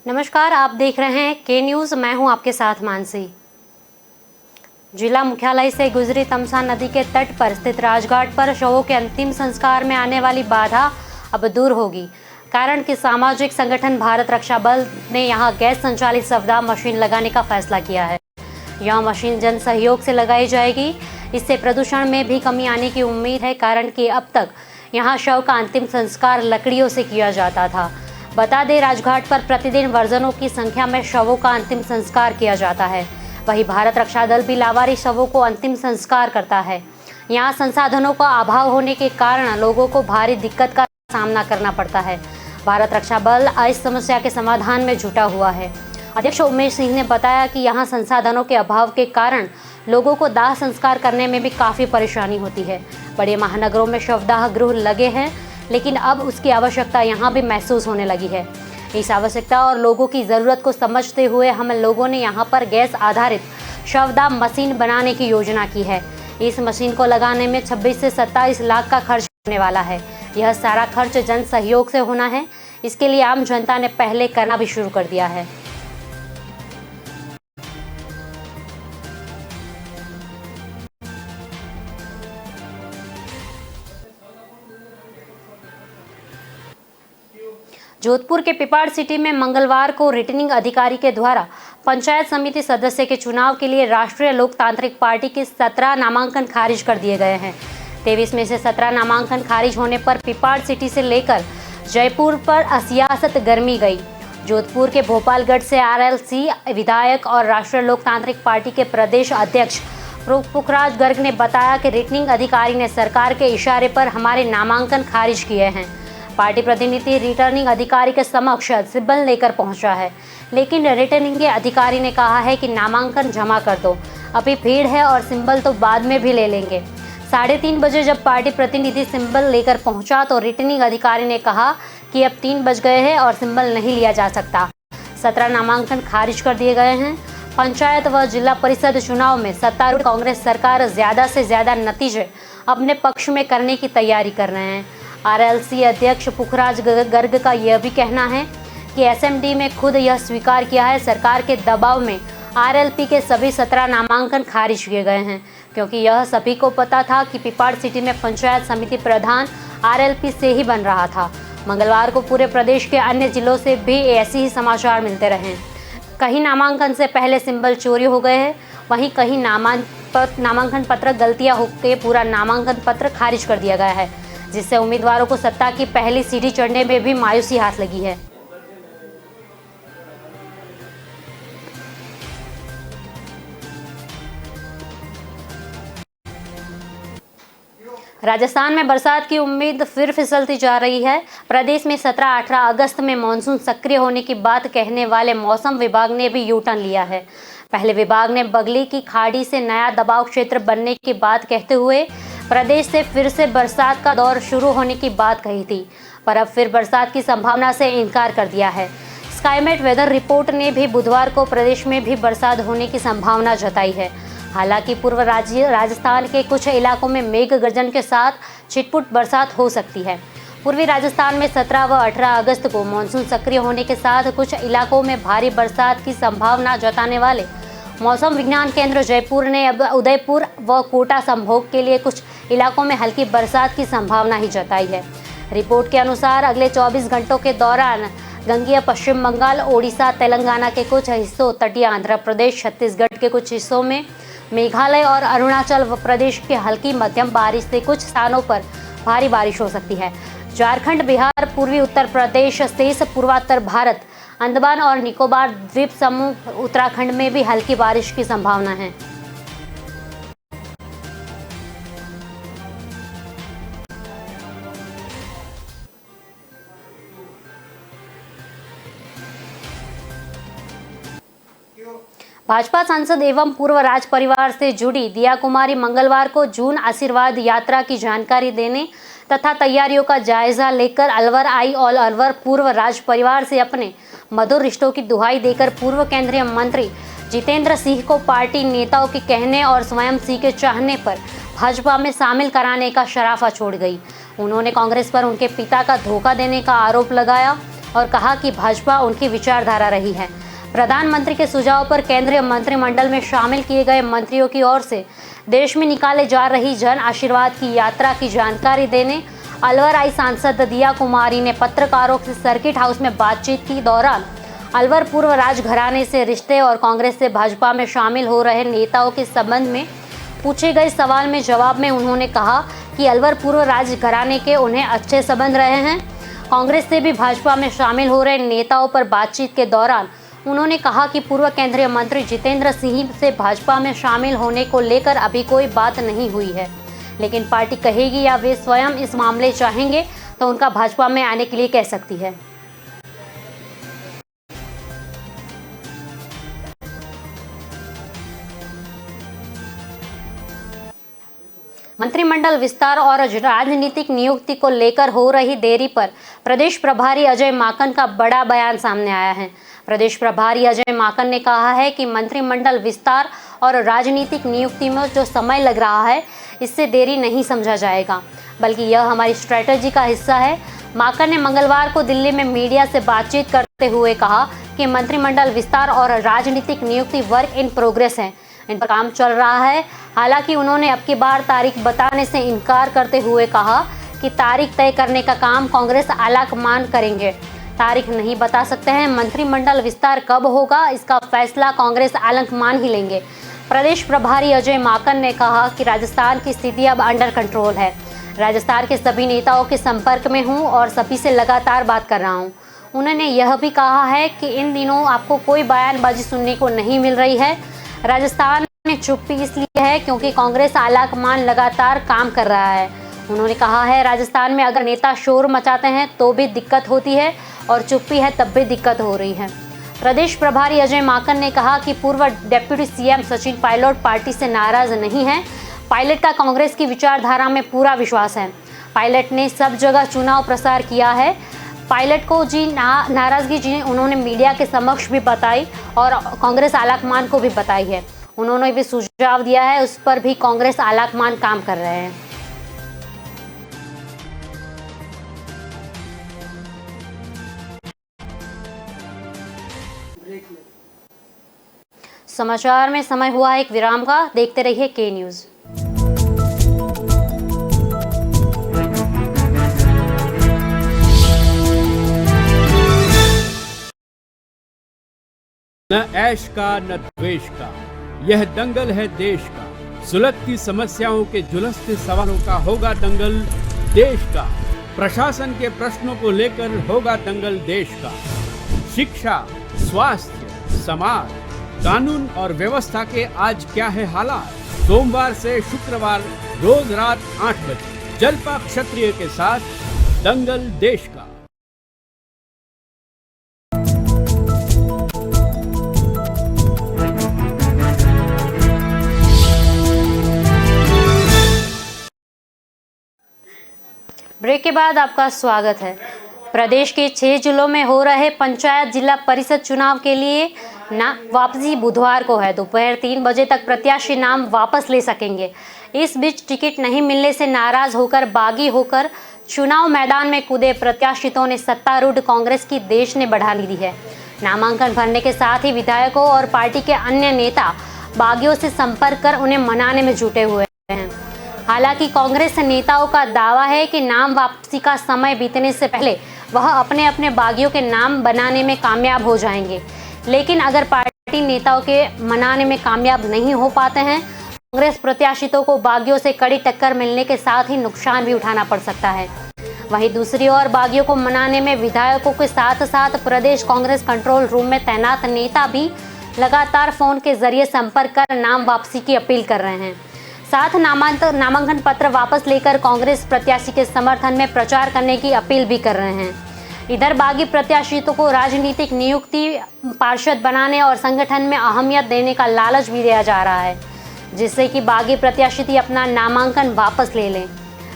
नमस्कार, आप देख रहे हैं के न्यूज़। मैं हूं आपके साथ मानसी। जिला मुख्यालय से गुजरी तमसा नदी के तट पर स्थित राजघाट पर शवों के अंतिम संस्कार में आने वाली बाधा अब दूर होगी। कारण कि सामाजिक संगठन भारत रक्षा बल ने यहां गैस संचालित शवदाह मशीन लगाने का फैसला किया है। यह मशीन जन सहयोग से लगाई जाएगी। इससे प्रदूषण में भी कमी आने की उम्मीद है, कारण कि अब तक यहाँ शव का अंतिम संस्कार लकड़ियों से किया जाता था। बता दें, राजघाट पर प्रतिदिन दर्जनों की संख्या में शवों का अंतिम संस्कार किया जाता है। वहीं भारत रक्षा दल भी लावारिस शवों को अंतिम संस्कार करता है। यहाँ संसाधनों का अभाव होने के कारण लोगों को भारी दिक्कत का सामना करना पड़ता है। भारत रक्षा बल इस समस्या के समाधान में जुटा हुआ है। अध्यक्ष उमेश सिंह ने बताया कि यहाँ संसाधनों के अभाव के कारण लोगों को दाह संस्कार करने में भी काफ़ी परेशानी होती है। बड़े महानगरों में शवदाह गृह लगे हैं, लेकिन अब उसकी आवश्यकता यहाँ भी महसूस होने लगी है। इस आवश्यकता और लोगों की ज़रूरत को समझते हुए हम लोगों ने यहाँ पर गैस आधारित शवदाह मशीन बनाने की योजना की है। इस मशीन को लगाने में 26 से 27 लाख का खर्च होने वाला है। यह सारा खर्च जन सहयोग से होना है। इसके लिए आम जनता ने पहले करना भी शुरू कर दिया है। जोधपुर के पिपाड़ सिटी में मंगलवार को रिटर्निंग अधिकारी के द्वारा पंचायत समिति सदस्य के चुनाव के लिए राष्ट्रीय लोकतांत्रिक पार्टी के 17 नामांकन खारिज कर दिए गए हैं। 23 में से 17 नामांकन खारिज होने पर पिपाड़ सिटी से लेकर जयपुर पर सियासत गर्मी गई। जोधपुर के भोपालगढ़ से आरएलसी विधायक और राष्ट्रीय लोकतांत्रिक पार्टी के प्रदेश अध्यक्ष पुखराज गर्ग ने बताया कि रिटर्निंग अधिकारी ने सरकार के इशारे पर हमारे नामांकन खारिज किए हैं। पार्टी प्रतिनिधि रिटर्निंग अधिकारी के समक्ष सिंबल लेकर पहुंचा है, लेकिन रिटर्निंग के अधिकारी ने कहा है कि नामांकन जमा कर दो, अभी भीड़ है और सिंबल तो बाद में भी ले लेंगे। 3:30 बजे जब पार्टी प्रतिनिधि सिंबल लेकर पहुंचा तो रिटर्निंग अधिकारी ने कहा कि अब 3 बज गए हैं और सिंबल नहीं लिया जा सकता। 17 नामांकन खारिज कर दिए गए हैं। पंचायत व जिला परिषद चुनाव में सत्तारूढ़ कांग्रेस सरकार ज़्यादा से ज़्यादा नतीजे अपने पक्ष में करने की तैयारी कर रहे हैं। आरएलसी अध्यक्ष पुखराज गर्ग का यह भी कहना है कि एसएमडी में खुद यह स्वीकार किया है, सरकार के दबाव में आरएलपी के सभी 17 नामांकन खारिज किए गए हैं, क्योंकि यह सभी को पता था कि पिपाड़ सिटी में पंचायत समिति प्रधान आरएलपी से ही बन रहा था। मंगलवार को पूरे प्रदेश के अन्य जिलों से भी ऐसे ही समाचार मिलते रहे। कहीं नामांकन से पहले सिंबल चोरी हो गए हैं, वहीं कहीं नामांकन पत्र गलतियां होकर पूरा नामांकन पत्र खारिज कर दिया गया है, जिससे उम्मीदवारों को सत्ता की पहली सीढ़ी चढ़ने में भी मायूसी हाथ लगी है। राजस्थान में बरसात की उम्मीद फिर फिसलती जा रही है। प्रदेश में 17-18 अगस्त में मानसून सक्रिय होने की बात कहने वाले मौसम विभाग ने भी यू टर्न लिया है। पहले विभाग ने बगली की खाड़ी से नया दबाव क्षेत्र बनने की बात कहते हुए प्रदेश से फिर से बरसात का दौर शुरू होने की बात कही थी, पर अब फिर बरसात की संभावना से इनकार कर दिया है। स्काईमेट वेदर रिपोर्ट ने भी बुधवार को प्रदेश में भी बरसात होने की संभावना जताई है। हालांकि पूर्व राजस्थान के कुछ इलाकों में मेघ गर्जन के साथ छिटपुट बरसात हो सकती है। पूर्वी राजस्थान में 17 व 18 अगस्त को मानसून सक्रिय होने के साथ कुछ इलाकों में भारी बरसात की संभावना जताने वाले मौसम विज्ञान केंद्र जयपुर ने अब उदयपुर व कोटा संभाग के लिए कुछ इलाकों में हल्की बरसात की संभावना ही जताई है। रिपोर्ट के अनुसार अगले 24 घंटों के दौरान गंगीय पश्चिम बंगाल, ओडिशा, तेलंगाना के कुछ हिस्सों, तटीय आंध्र प्रदेश, छत्तीसगढ़ के कुछ हिस्सों में, मेघालय और अरुणाचल प्रदेश के हल्की मध्यम बारिश से कुछ स्थानों पर भारी बारिश हो सकती है। झारखंड, बिहार, पूर्वी उत्तर प्रदेश, शेष पूर्वोत्तर भारत, अंडमान और निकोबार द्वीप समूह, उत्तराखंड में भी हल्की बारिश की संभावना है। भाजपा सांसद एवं पूर्व राज परिवार से जुड़ी दिया कुमारी मंगलवार को जून आशीर्वाद यात्रा की जानकारी देने तथा तैयारियों का जायजा लेकर अलवर आई और अलवर पूर्व राज परिवार से अपने मधुर रिश्तों की दुहाई देकर पूर्व केंद्रीय मंत्री जितेंद्र सिंह को पार्टी नेताओं के कहने और स्वयं सिंह के चाहने पर भाजपा में शामिल कराने का शराफा छोड़ गई। उन्होंने कांग्रेस पर उनके पिता का धोखा देने का आरोप लगाया। और कहा कि भाजपा उनकी विचारधारा रही है। प्रधानमंत्री के सुझाव पर केंद्रीय मंत्रिमंडल में शामिल किए गए मंत्रियों की ओर से देश में निकाले जा रही जन आशीर्वाद की यात्रा की जानकारी देने अलवर आई सांसद दिया कुमारी ने पत्रकारों से सर्किट हाउस में बातचीत के दौरान अलवर पूर्व राजघराने से रिश्ते और कांग्रेस से भाजपा में शामिल हो रहे नेताओं के संबंध में पूछे गए सवाल में जवाब में उन्होंने कहा कि अलवर पूर्व राजघराने के उन्हें अच्छे संबंध रहे हैं। कांग्रेस से भी भाजपा में शामिल हो रहे नेताओं पर बातचीत के दौरान उन्होंने कहा कि पूर्व केंद्रीय मंत्री जितेंद्र सिंह से भाजपा में शामिल होने को लेकर अभी कोई बात नहीं हुई है, लेकिन पार्टी कहेगी या वे स्वयं इस मामले चाहेंगे तो उनका भाजपा में आने के लिए कह सकती है। मंत्रिमंडल विस्तार और राजनीतिक नियुक्ति को लेकर हो रही देरी पर प्रदेश प्रभारी अजय माकन का बड़ा बयान सामने आया है। प्रदेश प्रभारी अजय माकन ने कहा है कि मंत्रिमंडल विस्तार और राजनीतिक नियुक्ति में जो समय लग रहा है इससे देरी नहीं समझा जाएगा, बल्कि यह हमारी स्ट्रैटेजी का हिस्सा है। माकन ने मंगलवार को दिल्ली में मीडिया से बातचीत करते हुए कहा कि मंत्रिमंडल विस्तार और राजनीतिक नियुक्ति वर्क इन प्रोग्रेस है, इन पर काम चल रहा है। हालांकि उन्होंने अब की बार तारीख बताने से इनकार करते हुए कहा कि तारीख तय करने का काम कांग्रेस आलाकमान करेंगे, तारीख नहीं बता सकते हैं। मंत्रिमंडल विस्तार कब होगा इसका फैसला कांग्रेस आलाकमान ही लेंगे। प्रदेश प्रभारी अजय माकन ने कहा कि राजस्थान की स्थिति अब अंडर कंट्रोल है। राजस्थान के सभी नेताओं के संपर्क में हूं और सभी से लगातार बात कर रहा हूं। उन्होंने यह भी कहा है कि इन दिनों आपको कोई बयानबाजी सुनने को नहीं मिल रही है। राजस्थान में चुप्पी इसलिए है क्योंकि कांग्रेस आलाकमान लगातार काम कर रहा है। उन्होंने कहा है राजस्थान में अगर नेता शोर मचाते हैं तो भी दिक्कत होती है और चुप्पी है तब भी दिक्कत हो रही है। प्रदेश प्रभारी अजय माकन ने कहा कि पूर्व deputy CM Sachin Pilot party से नाराज नहीं है। पायलट का कांग्रेस की विचारधारा में पूरा विश्वास है। पायलट ने सब जगह चुनाव प्रसार किया है। पायलट को जी नाराजगी जी उन्होंने मीडिया के समक्ष भी बताई और कांग्रेस आलाकमान को भी बताई है। उन्होंने भी सुझाव दिया है, उस पर भी कांग्रेस आलाकमान काम कर रहे हैं। समाचार में समय हुआ एक विराम का, देखते रहिए के न्यूज़। न ऐश का न द्वेष का, यह दंगल है देश का। सुलगती समस्याओं के जुलसते सवालों का होगा दंगल देश का। प्रशासन के प्रश्नों को लेकर होगा दंगल देश का। शिक्षा, स्वास्थ्य, समाज, कानून और व्यवस्था के आज क्या है हालात। सोमवार से शुक्रवार रोज रात 8 बजे जलपा क्षत्रिय के साथ दंगल देश का। ब्रेक के बाद आपका स्वागत है। प्रदेश के 6 जिलों में हो रहे पंचायत जिला परिषद चुनाव के लिए वापसी बुधवार को है। दोपहर 3 बजे तक प्रत्याशी नाम वापस ले सकेंगे। इस बीच टिकट नहीं मिलने से नाराज होकर बागी होकर चुनाव मैदान में कूदे प्रत्याशियों ने सत्तारूढ़ कांग्रेस की देश ने बढ़ानी दी है। नामांकन भरने के साथ ही विधायकों और पार्टी के अन्य नेता बागियों से संपर्क कर उन्हें मनाने में जुटे हुए हैं। हालांकि कांग्रेस नेताओं का दावा है कि नाम वापसी का समय बीतने से पहले वह अपने अपने बागियों के नाम बनाने में कामयाब हो जाएंगे। लेकिन अगर पार्टी नेताओं के मनाने में कामयाब नहीं हो पाते हैं, कांग्रेस प्रत्याशियों को बागियों से कड़ी टक्कर मिलने के साथ ही नुकसान भी उठाना पड़ सकता है। वहीं दूसरी ओर बागियों को मनाने में विधायकों के साथ साथ प्रदेश कांग्रेस कंट्रोल रूम में तैनात नेता भी लगातार फोन के जरिए संपर्क कर नाम वापसी की अपील कर रहे हैं। साथ नामांकन पत्र वापस लेकर कांग्रेस प्रत्याशी के समर्थन में प्रचार करने की अपील भी कर रहे हैं। इधर बागी प्रत्याशियों को राजनीतिक नियुक्ति, पार्षद बनाने और संगठन में अहमियत देने का लालच भी दिया जा रहा है, जिससे कि बागी प्रत्याशी अपना नामांकन वापस ले लें।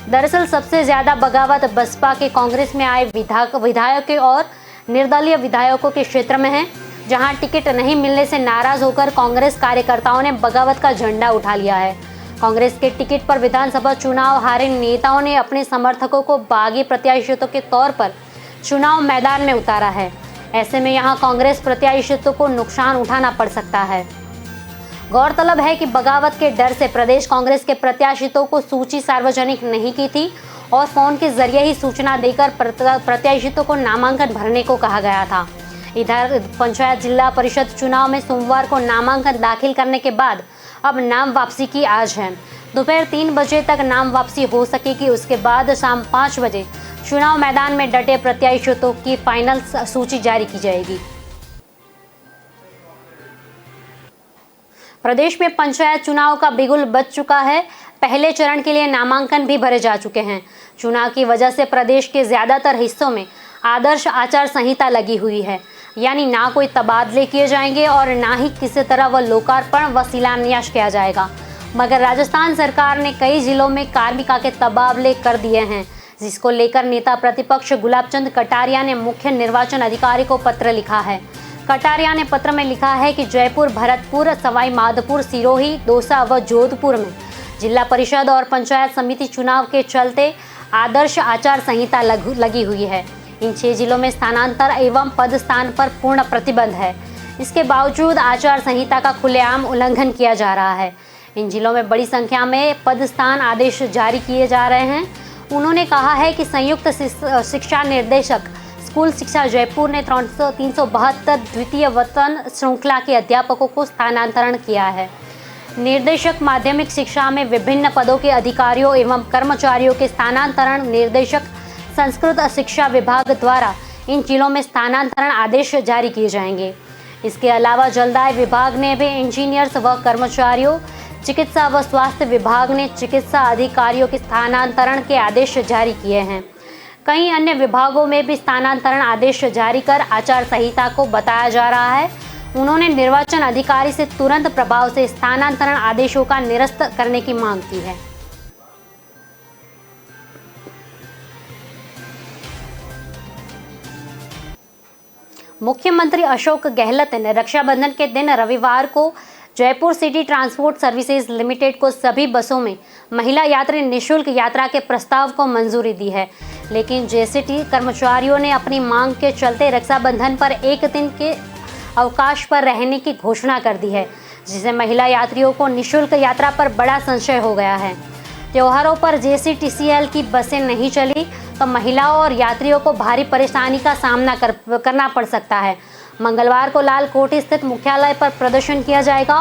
दरअसल सबसे ज्यादा बगावत बसपा के कांग्रेस में आए विधायकों और निर्दलीय विधायकों के क्षेत्र में है, जहां टिकट नहीं मिलने से नाराज होकर कांग्रेस कार्यकर्ताओं ने बगावत का झंडा उठा लिया है। कांग्रेस के टिकट पर विधानसभा चुनाव हारे नेताओं ने अपने समर्थकों को बागी प्रत्याशियों के तौर पर चुनाव मैदान में उतारा है। ऐसे में यहां कांग्रेस प्रत्याशियों को नुकसान उठाना पड़ सकता है। गौरतलब है कि बगावत के डर से प्रदेश कांग्रेस के प्रत्याशियों को सूची सार्वजनिक नहीं की थी और फोन के जरिए ही सूचना देकर प्रत्याशियों को नामांकन भरने को कहा गया था। इधर पंचायत जिला परिषद चुनाव में सोमवार को नामांकन दाखिल करने के बाद अब नाम वापसी की आज है। दोपहर 3 बजे तक नाम वापसी हो सकेगी। उसके बाद शाम 5 बजे चुनाव मैदान में डटे प्रत्याशियों की फाइनल सूची जारी की जाएगी। प्रदेश में पंचायत चुनाव का बिगुल बज चुका है। पहले चरण के लिए नामांकन भी भरे जा चुके हैं। चुनाव की वजह से प्रदेश के ज्यादातर हिस्सों में आदर्श आचार संहिता लगी हुई है, यानी ना कोई तबादले किए जाएंगे और ना ही किसी तरह व लोकार्पण व शिलान्यास किया जाएगा। मगर राजस्थान सरकार ने कई जिलों में कार्मिका के तबादले कर दिए हैं, जिसको लेकर नेता प्रतिपक्ष गुलाबचंद कटारिया ने मुख्य निर्वाचन अधिकारी को पत्र लिखा है। कटारिया ने पत्र में लिखा है कि जयपुर, भरतपुर, सवाई माधोपुर, सिरोही, दौसा व जोधपुर में जिला परिषद और पंचायत समिति चुनाव के चलते आदर्श आचार संहिता लगी हुई है। इन 6 जिलों में स्थानांतर एवं पद स्थान पर पूर्ण प्रतिबंध है। इसके बावजूद आचार संहिता का खुलेआम उल्लंघन किया जा रहा है। इन जिलों में बड़ी संख्या में पद स्थान आदेश जारी किए जा रहे हैं। उन्होंने कहा है कि संयुक्त शिक्षा निर्देशक स्कूल शिक्षा जयपुर ने 372 द्वितीय वेतन श्रृंखला के अध्यापकों को स्थानांतरण किया है। निर्देशक माध्यमिक शिक्षा में विभिन्न पदों के अधिकारियों एवं कर्मचारियों के स्थानांतरण निर्देशक संस्कृत शिक्षा विभाग द्वारा इन जिलों में स्थानांतरण आदेश जारी किए जाएंगे। इसके अलावा जलदाय विभाग ने भी इंजीनियर्स व कर्मचारियों, चिकित्सा व स्वास्थ्य विभाग ने चिकित्सा अधिकारियों के स्थानांतरण के आदेश जारी किए हैं। कई अन्य विभागों में भी स्थानांतरण आदेश जारी कर आचार संहिता को बताया जा रहा है। उन्होंने निर्वाचन अधिकारी से तुरंत प्रभाव से स्थानांतरण आदेशों का निरस्त करने की मांग की है। मुख्यमंत्री अशोक गहलोत ने रक्षाबंधन के दिन रविवार को Jaipur city transport services limited को सभी बसों में महिला यात्री निःशुल्क यात्रा के प्रस्ताव को मंजूरी दी है, लेकिन जेसीटी कर्मचारियों ने अपनी मांग के चलते रक्षाबंधन पर 1 दिन के अवकाश पर रहने की घोषणा कर दी है, जिससे महिला यात्रियों को निःशुल्क यात्रा पर बड़ा संशय हो गया है। त्योहारों पर जेसीटीसीएल की बसें नहीं चली तो महिलाओं और यात्रियों को भारी परेशानी का सामना करना पड़ सकता है। मंगलवार को लाल कोठी स्थित मुख्यालय पर प्रदर्शन किया जाएगा।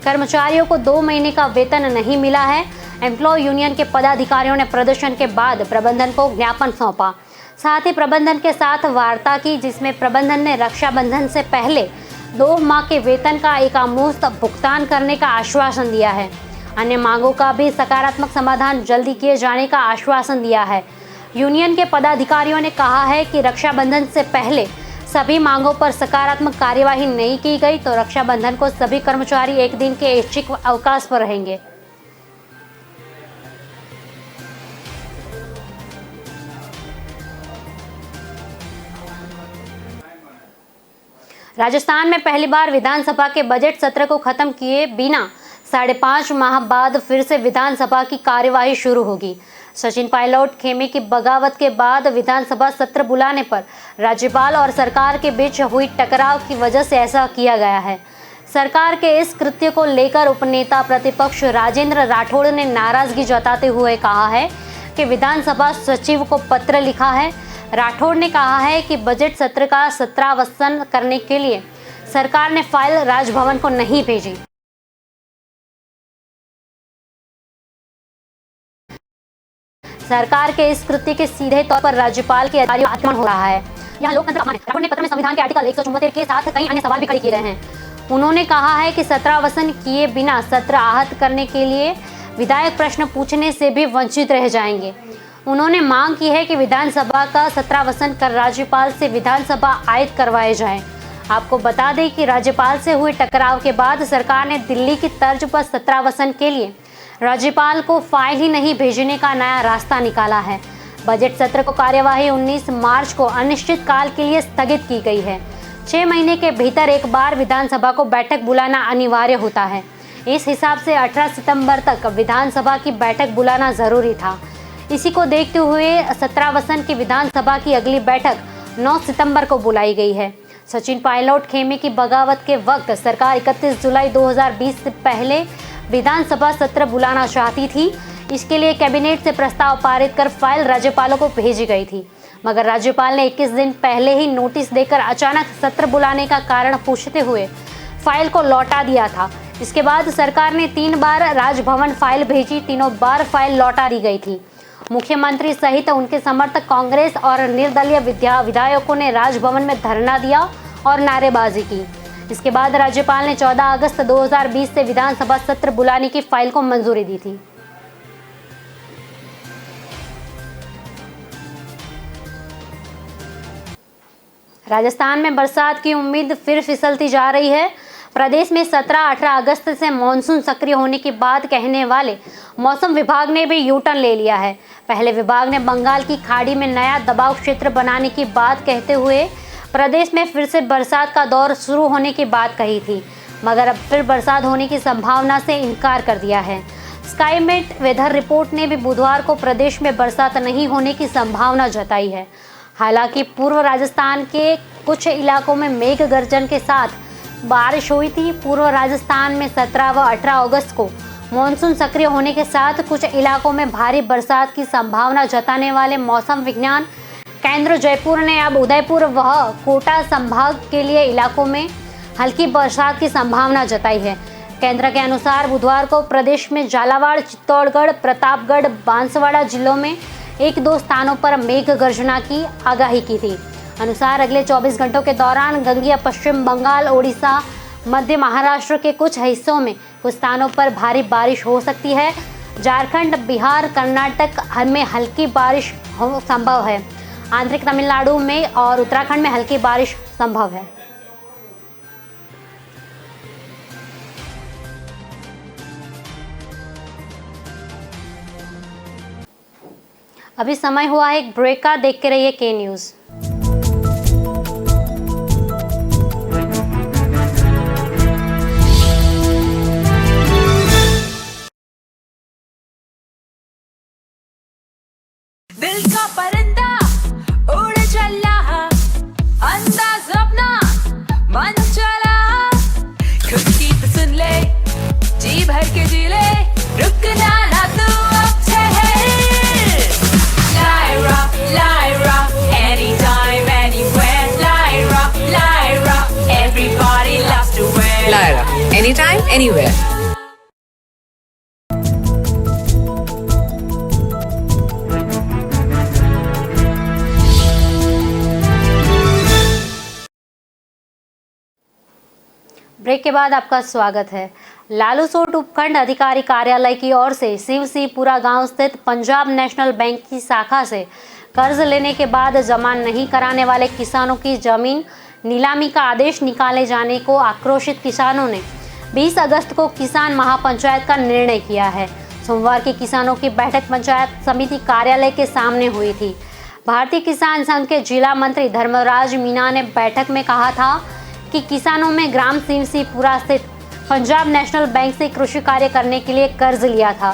कर्मचारियों को 2 महीने का वेतन नहीं मिला है। एम्प्लॉय यूनियन के पदाधिकारियों ने प्रदर्शन के बाद प्रबंधन को ज्ञापन सौंपा। साथ ही प्रबंधन के साथ वार्ता की, जिसमें प्रबंधन ने रक्षाबंधन से पहले 2 माह के वेतन का एकामुश्त भुगतान करने का आश्वासन दिया है। अन्य मांगों का भी सकारात्मक समाधान जल्दी किए जाने का आश्वासन दिया है। यूनियन के पदाधिकारियों ने कहा है कि रक्षाबंधन से पहले सभी मांगों पर सकारात्मक कार्यवाही नहीं की गई तो रक्षाबंधन को सभी कर्मचारी 1 दिन के ऐच्छिक अवकाश पर रहेंगे। राजस्थान में पहली बार विधानसभा के बजट सत्र को खत्म किए बिना 5.5 माह बाद फिर से विधानसभा की कार्यवाही शुरू होगी। सचिन पायलट खेमे की बगावत के बाद विधानसभा सत्र बुलाने पर राज्यपाल और सरकार के बीच हुई टकराव की वजह से ऐसा किया गया है। सरकार के इस कृत्य को लेकर उपनेता प्रतिपक्ष राजेंद्र राठौड़ ने नाराजगी जताते हुए कहा है कि विधानसभा सचिव को पत्र लिखा है। राठौड़ ने कहा है कि बजट सत्र का सत्रावसान करने के लिए सरकार ने फाइल राजभवन को नहीं भेजी। सरकार के इस कृत्य के सीधे तौर पर राज्यपाल के अधिकारियों का आक्रमण हो रहा है। यहाँ लोकतंत्र अपमान है। राठौड़ ने पत्र में संविधान के आर्टिकल 174 के साथ कई अन्य सवाल भी खड़े किए गए हैं। उन्होंने कहा है कि सत्रावसान किए बिना सत्र आहत करने के लिए विधायक प्रश्न पूछने से भी वंचित रह जाएंगे। उन्होंने मांग की है कि विधानसभा का सत्रावसान कर राज्यपाल से विधानसभा आयत करवाए जाए। आपको बता दें कि राज्यपाल से हुए टकराव के बाद सरकार ने दिल्ली की तर्ज पर सत्रावसान के लिए राज्यपाल को फाइल ही नहीं भेजने का नया रास्ता निकाला है। बजट सत्र को कार्यवाही 19 मार्च को अनिश्चित काल के लिए स्थगित की गई है। 6 महीने के भीतर एक बार विधानसभा को बैठक बुलाना अनिवार्य होता है। इस हिसाब से 18 सितंबर तक विधानसभा की बैठक बुलाना जरूरी था। इसी को देखते हुए सत्रावसान की विधानसभा की अगली बैठक 9 सितंबर को बुलाई गई है। सचिन पायलट खेमे की बगावत के वक्त सरकार 31 जुलाई 2020 से पहले विधानसभा सत्र बुलाना चाहती थी। इसके लिए कैबिनेट से प्रस्ताव पारित कर फाइल राज्यपालों को भेजी गई थी, मगर राज्यपाल ने 21 दिन पहले ही नोटिस देकर अचानक सत्र बुलाने का कारण पूछते हुए फाइल को लौटा दिया था। इसके बाद सरकार ने 3 बार राजभवन फाइल भेजी, तीनों बार फाइल लौटा दी गई थी। मुख्यमंत्री सहित उनके समर्थक कांग्रेस और निर्दलीय विधायकों ने राजभवन में धरना दिया और नारेबाजी की। इसके बाद राज्यपाल ने 14 अगस्त 2020 से विधानसभा सत्र बुलाने की फाइल को मंजूरी दी थी। राजस्थान में बरसात की उम्मीद फिर फिसलती जा रही है। प्रदेश में 17-18 अगस्त से मानसून सक्रिय होने की बात कहने वाले मौसम विभाग ने भी यू टर्न ले लिया है। पहले विभाग ने बंगाल की खाड़ी में नया दबाव क्षेत्र बनाने की बात कहते हुए प्रदेश में फिर से बरसात का दौर शुरू होने की बात कही थी, मगर अब फिर बरसात होने की संभावना से इनकार कर दिया है। स्काईमेट वेदर रिपोर्ट ने भी बुधवार को प्रदेश में बरसात नहीं होने की संभावना जताई है। हालांकि पूर्व राजस्थान के कुछ इलाकों में मेघ गर्जन के साथ बारिश हुई थी। पूर्व राजस्थान में 17 व 18 अगस्त को मानसून सक्रिय होने के साथ कुछ इलाकों में भारी बरसात की संभावना जताने वाले मौसम विज्ञान केंद्र जयपुर ने अब उदयपुर व कोटा संभाग के लिए इलाकों में हल्की बरसात की संभावना जताई है। केंद्र के अनुसार बुधवार को प्रदेश में झालावाड़, चित्तौड़गढ़, प्रतापगढ़, बांसवाड़ा जिलों में 1-2 स्थानों पर मेघ गर्जना की आगाही की थी। अनुसार अगले 24 घंटों के दौरान गंगेय पश्चिम बंगाल, ओडिशा, मध्य महाराष्ट्र के कुछ हिस्सों में कुछ स्थानों पर भारी बारिश हो सकती है। झारखंड, बिहार, कर्नाटक में हल्की बारिश संभव है। आंतरिक तमिलनाडु में और उत्तराखंड में हल्की बारिश संभव है। अभी समय हुआ है एक ब्रेक का, देखते रहिए के न्यूज़। दिल का परिंदा उड़ चला, अंदाज अपना मन चला, खुद की तो सुन ले, जी भर के जी ले, रुकना ना तू अब ठहर। Lyra, anytime, anywhere. Lyra, everybody loves to wear. Lyra, anytime, anywhere. Break के बाद आपका स्वागत है। लालूसोट उपखंड अधिकारी कार्यालय की ओर से शिवसीपुरा गांव स्थित पंजाब नेशनल बैंक की शाखा से कर्ज लेने के बाद जमा नहीं कराने वाले किसानों की जमीन नीलामी का आदेश निकाले जाने को आक्रोशित किसानों ने 20 अगस्त को किसान महापंचायत का निर्णय किया है। सोमवार की किसानों की बैठक पंचायत समिति कार्यालय के सामने हुई थी। भारतीय किसान संघ के जिला मंत्री धर्मराज मीना ने बैठक में कहा था कि किसानों में ग्राम शिवसीपुरा स्थित पंजाब नेशनल बैंक से कृषि कार्य करने के लिए कर्ज लिया था।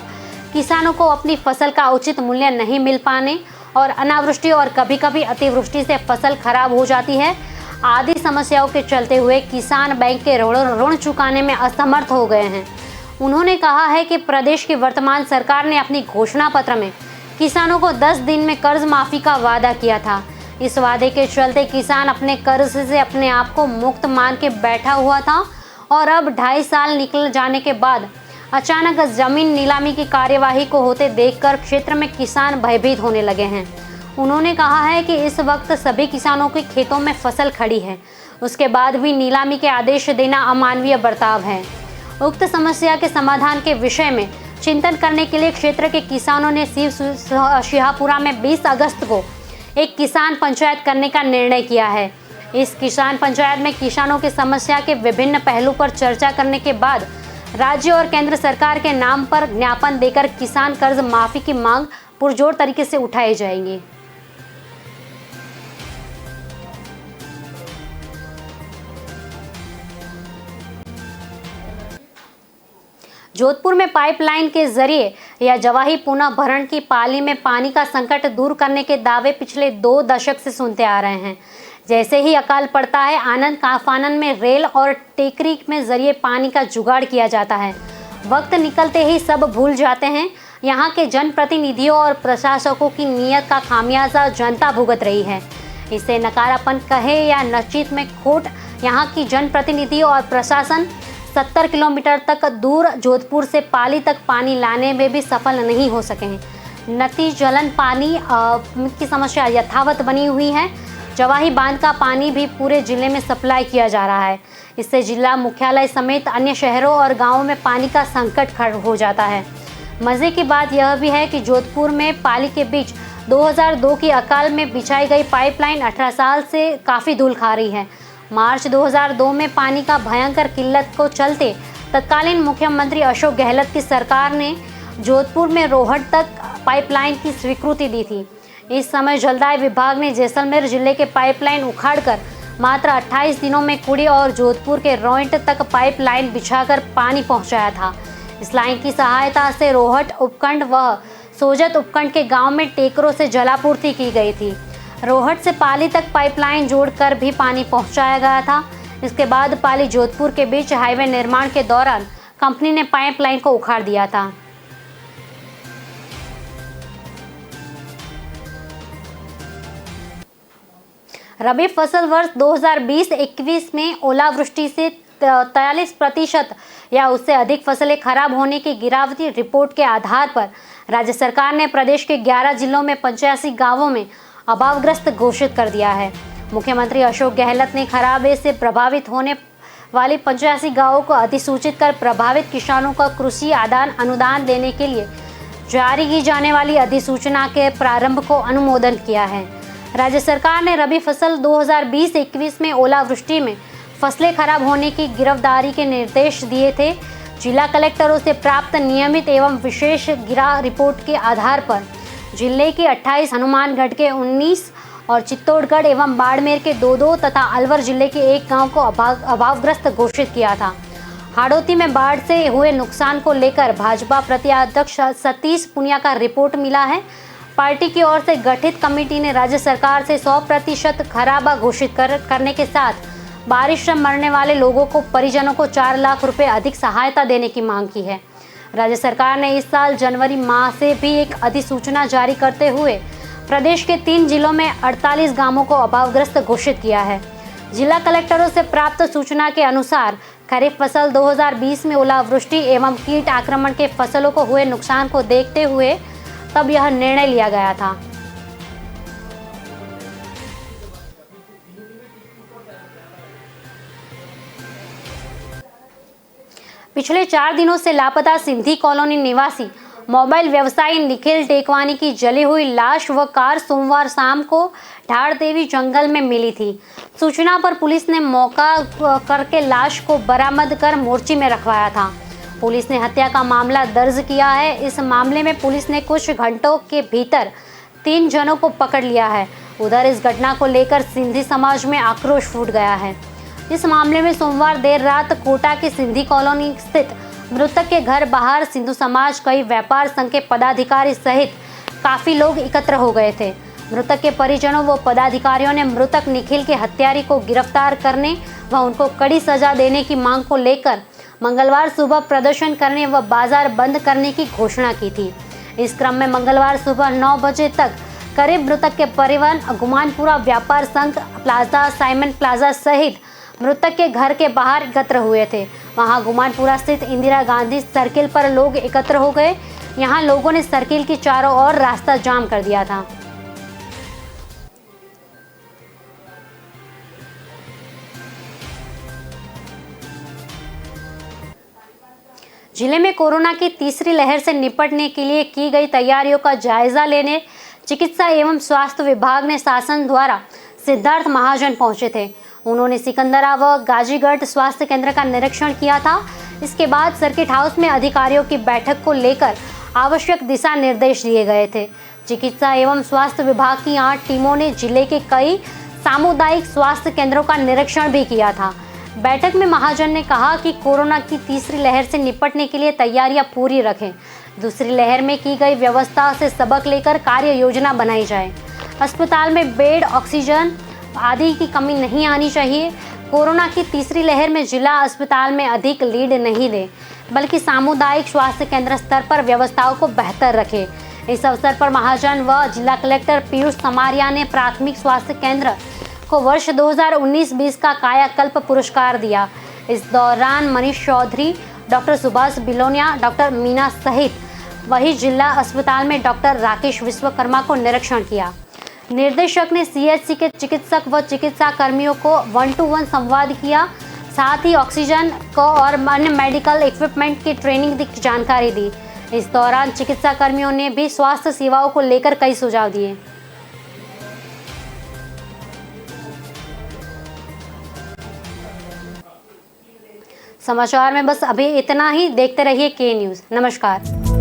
किसानों को अपनी फसल का उचित मूल्य नहीं मिल पाने और अनावृष्टि और कभी कभी अतिवृष्टि से फसल खराब हो जाती है आदि समस्याओं के चलते हुए किसान बैंक के ऋण चुकाने में असमर्थ हो गए हैं। उन्होंने कहा है कि प्रदेश की वर्तमान सरकार ने अपनी घोषणा पत्र में किसानों को 10 दिन में कर्ज माफी का वादा किया था। इस वादे के चलते किसान अपने कर्ज से अपने आप को मुक्त मान के बैठा हुआ था और अब 2.5 साल निकल जाने के बाद अचानक जमीन नीलामी की कार्यवाही को होते देखकर क्षेत्र में किसान भयभीत होने लगे हैं। उन्होंने कहा है कि इस वक्त सभी किसानों के खेतों में फसल खड़ी है, उसके बाद भी नीलामी के आदेश देना अमानवीय बर्ताव है। उक्त समस्या के समाधान के विषय में चिंतन करने के लिए क्षेत्र के किसानों ने शिवसीपुरा में 20 अगस्त को एक किसान पंचायत करने का निर्णय किया है। इस किसान पंचायत में किसानों की समस्या के विभिन्न पहलू पर चर्चा करने के बाद राज्य और केंद्र सरकार के नाम पर ज्ञापन देकर किसान कर्ज माफी की मांग पुरजोर तरीके से उठाई जाएगी। जोधपुर में पाइपलाइन के जरिए या जवाही पुनः भरण की पाली में पानी का संकट दूर करने के दावे पिछले 2 दशक से सुनते आ रहे हैं। जैसे ही अकाल पड़ता है, आनंद काफानन में रेल और टेकरी में जरिए पानी का जुगाड़ किया जाता है। वक्त निकलते ही सब भूल जाते हैं। यहाँ के जनप्रतिनिधियों और प्रशासकों की नीयत का खामियाजा जनता भुगत रही है। इसे नकारापन कहे या निश्चित में खोट, यहाँ की जनप्रतिनिधियों और प्रशासन 70 किलोमीटर तक दूर जोधपुर से पाली तक पानी लाने में भी सफल नहीं हो सके हैं। नतीजतन पानी की समस्या यथावत बनी हुई है। जवाही बांध का पानी भी पूरे जिले में सप्लाई किया जा रहा है। इससे जिला मुख्यालय समेत अन्य शहरों और गांवों में पानी का संकट खड़ा हो जाता है। मज़े की बात यह भी है कि जोधपुर में पाली के बीच 2002 की अकाल में बिछाई गई पाइपलाइन 18 साल से काफ़ी धूल खा रही है। मार्च 2002 में पानी का भयंकर किल्लत को चलते तत्कालीन मुख्यमंत्री अशोक गहलोत की सरकार ने जोधपुर में रोहट तक पाइपलाइन की स्वीकृति दी थी। इस समय जलदाय विभाग ने जैसलमेर जिले के पाइपलाइन उखाड़कर मात्र 28 दिनों में कुड़ी और जोधपुर के रोइंट तक पाइपलाइन बिछाकर पानी पहुंचाया था। इस लाइन की सहायता से रोहट उपखंड व सोजत उपखंड के गांव में टेकरों से जलापूर्ति की गई थी। रोहट से पाली तक पाइपलाइन जोड़कर भी पानी पहुंचाया गया था। इसके बाद पाली जोधपुर के बीच हाईवे निर्माण के दौरान कंपनी ने पाइपलाइन को उखाड़ दिया था। रबी फसल वर्ष 2020-21 में ओलावृष्टि से 43% या उससे अधिक फसलें खराब होने की गिरावटी रिपोर्ट के आधार पर राज्य सरकार ने प्रदेश के 11 जिलों में 85 गांवों में अभावग्रस्त घोषित कर दिया है। मुख्यमंत्री अशोक गहलोत ने खराबे से प्रभावित होने वाली 85 गांवों को अधिसूचित कर प्रभावित किसानों को कृषि आदान अनुदान देने के लिए जारी की जाने वाली अधिसूचना के प्रारंभ को अनुमोदन किया है। राज्य सरकार ने रबी फसल 2020-21 में ओलावृष्टि में फसलें खराब होने की गिरफ्तारी के निर्देश दिए थे। जिला कलेक्टरों से प्राप्त नियमित एवं विशेष गिरा रिपोर्ट के आधार पर जिले के 28, हनुमानगढ़ के 19 और चित्तौड़गढ़ एवं बाड़मेर के 2 तथा अलवर जिले के 1 गांव को अभावग्रस्त घोषित किया था। हाड़ौती में बाढ़ से हुए नुकसान को लेकर भाजपा प्रत्याध्यक्ष सतीश पुनिया का रिपोर्ट मिला है। पार्टी की ओर से गठित कमेटी ने राज्य सरकार से 100% खराबा घोषित करने के साथ बारिश से मरने वाले लोगों को परिजनों को 4 लाख रुपए अधिक सहायता देने की मांग की है। राज्य सरकार ने इस साल जनवरी माह से भी एक अधिसूचना जारी करते हुए प्रदेश के 3 जिलों में 48 गांवों को अभावग्रस्त घोषित किया है। जिला कलेक्टरों से प्राप्त सूचना के अनुसार खरीफ फसल 2020 में ओलावृष्टि एवं कीट आक्रमण के फसलों को हुए नुकसान को देखते हुए तब यह निर्णय लिया गया था। पिछले 4 दिनों से लापता सिंधी कॉलोनी निवासी मोबाइल व्यवसायी निखिल टेकवानी की जली हुई लाश व कार सोमवार शाम को ढाड़ देवी जंगल में मिली थी। सूचना पर पुलिस ने मौका करके लाश को बरामद कर मोर्चे में रखवाया था। पुलिस ने हत्या का मामला दर्ज किया है। इस मामले में पुलिस ने कुछ घंटों के भीतर 3 जनों को पकड़ लिया है। उधर इस घटना को लेकर सिंधी समाज में आक्रोश फूट गया है। इस मामले में सोमवार देर रात कोटा की सिंधी कॉलोनी स्थित मृतक के घर बाहर सिंधु समाज, कई व्यापार संघ के पदाधिकारी सहित काफी लोग एकत्र हो गए थे। मृतक के परिजनों व पदाधिकारियों ने मृतक निखिल के हत्यारी को गिरफ्तार करने व उनको कड़ी सजा देने की मांग को लेकर मंगलवार सुबह प्रदर्शन करने व बाजार बंद करने की घोषणा की थी। इस क्रम में मंगलवार सुबह 9 बजे तक करीब मृतक के परिवार गुमानपुरा व्यापार संघ प्लाजा, साइमन प्लाजा सहित मृतक के घर के बाहर एकत्र हुए थे। वहां गुमानपुरा स्थित इंदिरा गांधी सर्किल पर लोग एकत्र हो गए। यहां लोगों ने सर्किल की चारों ओर रास्ता जाम कर दिया था। जिले में कोरोना की तीसरी लहर से निपटने के लिए की गई तैयारियों का जायजा लेने चिकित्सा एवं स्वास्थ्य विभाग ने शासन द्वारा सिद्धार्थ महाजन पहुंचे थे। उन्होंने सिकंदरा व गाजीगढ़ स्वास्थ्य केंद्र का निरीक्षण किया था। इसके बाद सर्किट हाउस में अधिकारियों की बैठक को लेकर आवश्यक दिशा निर्देश दिए गए थे। चिकित्सा एवं स्वास्थ्य विभाग की 8 टीमों ने जिले के कई सामुदायिक स्वास्थ्य केंद्रों का निरीक्षण भी किया था। बैठक में महाजन ने कहा कि कोरोना की तीसरी लहर से निपटने के लिए तैयारियां पूरी रखें। दूसरी लहर में की गई व्यवस्था से सबक लेकर कार्य योजना बनाई जाए। अस्पताल में बेड, ऑक्सीजन आदि की कमी नहीं आनी चाहिए। कोरोना की तीसरी लहर में जिला अस्पताल में अधिक लीड नहीं दें, बल्कि सामुदायिक स्वास्थ्य केंद्र स्तर पर व्यवस्थाओं को बेहतर रखें। इस अवसर पर महाजन व जिला कलेक्टर पीयूष समारिया ने प्राथमिक स्वास्थ्य केंद्र को वर्ष 2019-20 का कायाकल्प पुरस्कार दिया। इस दौरान मनीष चौधरी, डॉक्टर सुभाष बिलोनिया, डॉक्टर मीना सहित वही जिला अस्पताल में डॉक्टर राकेश विश्वकर्मा को निरीक्षण किया। निर्देशक ने सीएचसी के चिकित्सक व चिकित्सा कर्मियों को 1-to-1 संवाद किया। साथ ही ऑक्सीजन को और अन्य मेडिकल इक्विपमेंट की ट्रेनिंग की जानकारी दी। इस दौरान चिकित्सा कर्मियों ने भी स्वास्थ्य सेवाओं को लेकर कई सुझाव दिए। समाचार में बस अभी इतना ही। देखते रहिए के न्यूज़। नमस्कार।